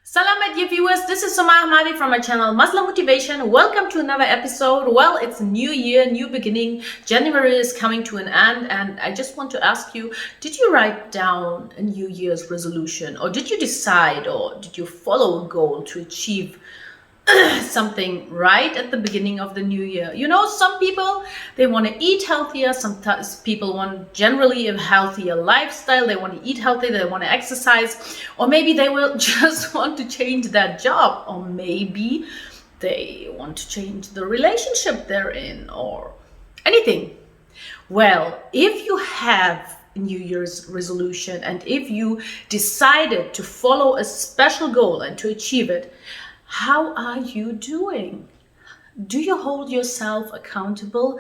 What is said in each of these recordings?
Salam dear viewers, this is Soma Ahmadi from my channel Muslim Motivation. Welcome to another episode. Well, it's a new year, new beginning. January is coming to an end, and I just want to ask you, did you write down a New Year's resolution, or did you decide, or did you follow a goal to achieve something right at the beginning of the new year? You know, some people, they want to eat healthier. Sometimes people want generally a healthier lifestyle. They want to eat healthy, they want to exercise, or maybe they will just want to change their job, or maybe they want to change the relationship they're in, or anything. Well, if you have a New Year's resolution and if you decided to follow a special goal and to achieve it, how are you doing? Do you hold yourself accountable?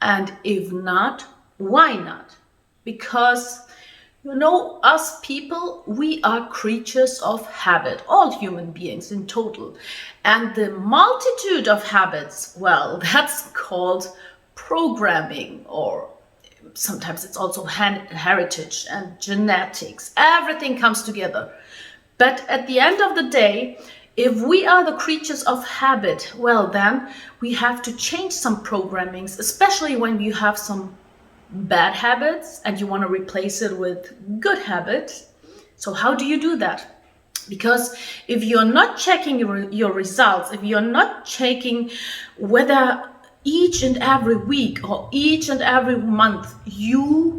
And if not, why not? Because, you know, us people, we are creatures of habit, all human beings in total. And the multitude of habits, well, that's called programming, or sometimes it's also heritage and genetics. Everything comes together. But at the end of the day, if we are the creatures of habit, well, then we have to change some programmings, especially when you have some bad habits and you want to replace it with good habits. So how do you do that? Because if you're not checking your results, if you're not checking whether each and every week or each and every month you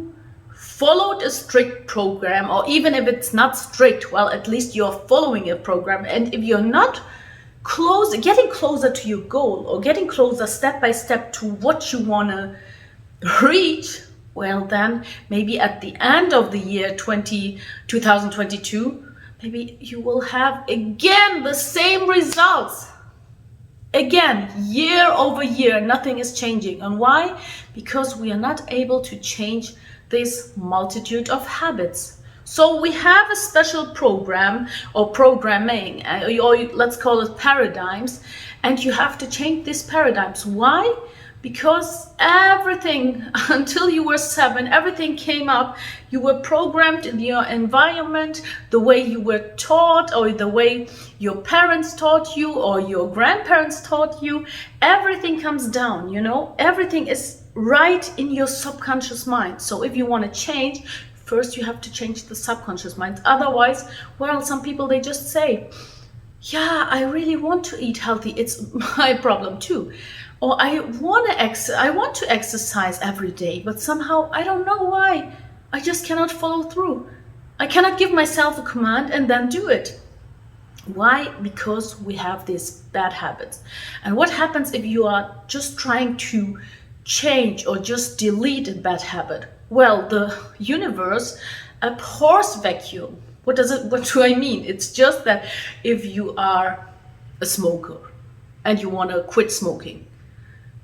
followed a strict program, or even if it's not strict, well, at least you're following a program. And if you're not getting closer to your goal, or getting closer step by step to what you want to reach, well, then maybe at the end of the year 2022, maybe you will have again the same results. Again, year over year, nothing is changing. And why? Because we are not able to change this multitude of habits. So we have a special program or programming, or let's call it paradigms, and you have to change these paradigms. Why? Because everything, until you were 7, everything came up. You were programmed in your environment, the way you were taught, or the way your parents taught you, or your grandparents taught you. Everything comes down, you know, everything is right in your subconscious mind. So if you want to change, first you have to change the subconscious mind. Otherwise, well, some people, they just say, yeah, I really want to eat healthy. It's my problem too. Or I want to exercise every day, but somehow I don't know why. I just cannot follow through. I cannot give myself a command and then do it. Why? Because we have these bad habits. And what happens if you are just trying to change or just delete a bad habit? Well, the universe abhors vacuum. What do I mean? It's just that if you are a smoker and you want to quit smoking,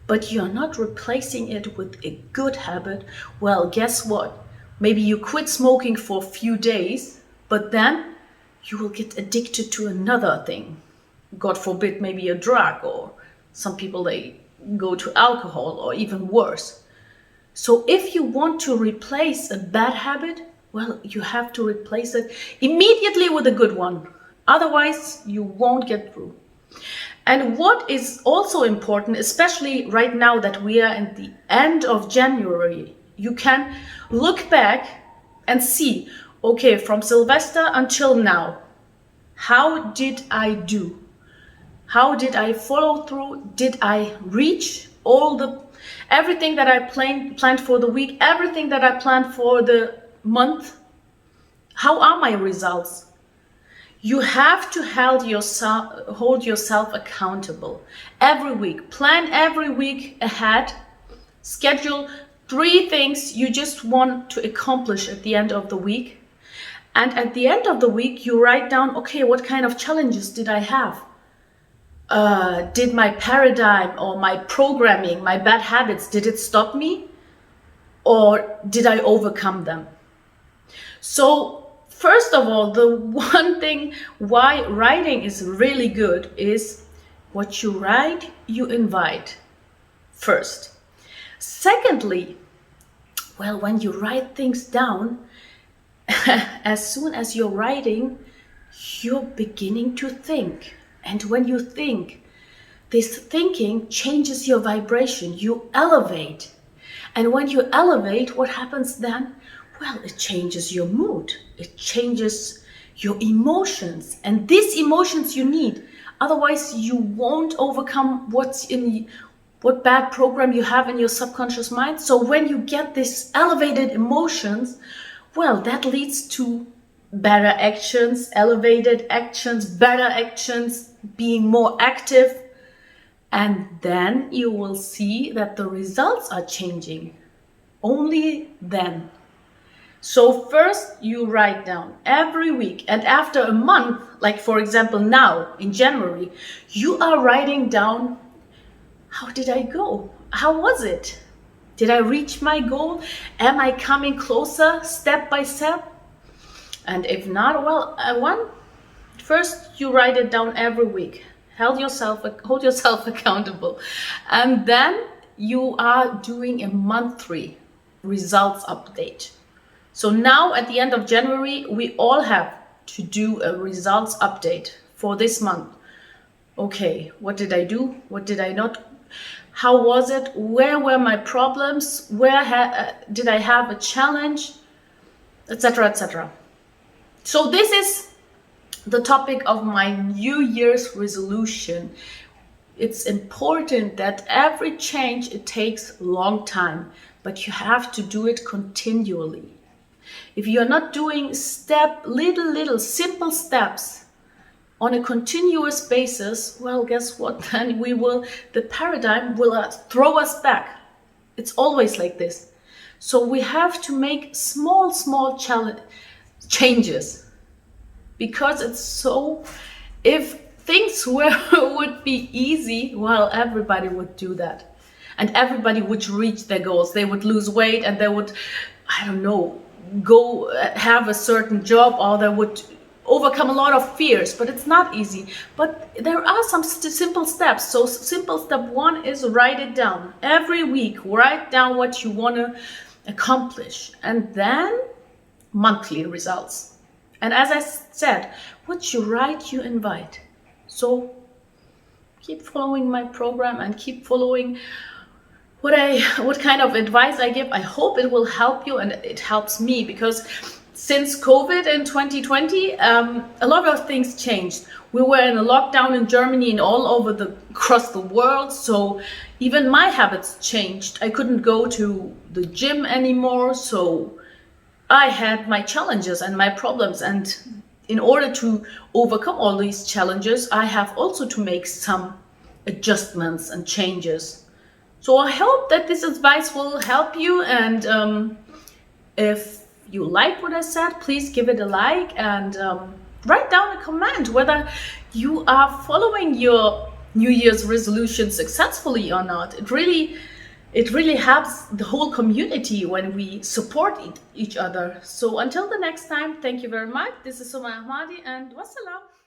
but you're not replacing it with a good habit, well, guess what? Maybe you quit smoking for a few days, but then you will get addicted to another thing. God forbid, maybe a drug, or some people, they go to alcohol, or even worse. So if you want to replace a bad habit, well, you have to replace it immediately with a good one. Otherwise, you won't get through. And what is also important, especially right now that we are at the end of January, you can look back and see, okay, from Sylvester until now, how did I do? How did I follow through? Did I reach everything that I planned for the week, everything that I planned for the month? How are my results? You have to hold yourself accountable every week. Plan every week ahead. Schedule 3 things you just want to accomplish at the end of the week. And at the end of the week, you write down, okay, what kind of challenges did I have? Did my paradigm or my programming, my bad habits, did it stop me? Or did I overcome them? So first of all, the one thing why writing is really good is what you write, you invite first. Secondly, well, when you write things down, as soon as you're writing, you're beginning to think. And when you think, this thinking changes your vibration. You elevate. And when you elevate, what happens then? Well, it changes your mood. It changes your emotions. And these emotions you need. Otherwise, you won't overcome what bad program you have in your subconscious mind. So when you get these elevated emotions, well, that leads to better actions, elevated actions, better actions, being more active. And then you will see that the results are changing. Only then. So first you write down every week, and after a month, like for example now in January, you are writing down, how did I go? How was it? Did I reach my goal? Am I coming closer step by step? And if not, well, first you write it down every week. Hold yourself accountable. And then you are doing a monthly results update. So now at the end of January, we all have to do a results update for this month. Okay, what did I do? What did I not? How was it? Where were my problems? Where did I have a challenge? Etc., etc. So this is the topic of my New Year's resolution. It's important that every change, it takes a long time, but you have to do it continually. If you are not doing little simple steps on a continuous basis, well, guess what? Then the paradigm will throw us back. It's always like this. So we have to make small changes, because it's so, if things would be easy, well, everybody would do that. And everybody would reach their goals. They would lose weight, and they would, I don't know, go have a certain job, or they would overcome a lot of fears. But it's not easy. But there are some simple steps. So simple step 1 is write it down. Every week, write down what you want to accomplish. And then monthly results. And as I said, what you write, you invite. So keep following my program and keep following what kind of advice I give. I hope it will help you, and it helps me, because since COVID in 2020, a lot of things changed. We were in a lockdown in Germany and all over across the world. So even my habits changed. I couldn't go to the gym anymore. So I had my challenges and my problems, and in order to overcome all these challenges, I have also to make some adjustments and changes. So I hope that this advice will help you, and if you like what I said, please give it a like, and write down a comment whether you are following your New Year's resolution successfully or not. It really helps the whole community when we support each other. So until the next time, thank you very much. This is Sumaya Ahmadi, and wassalam.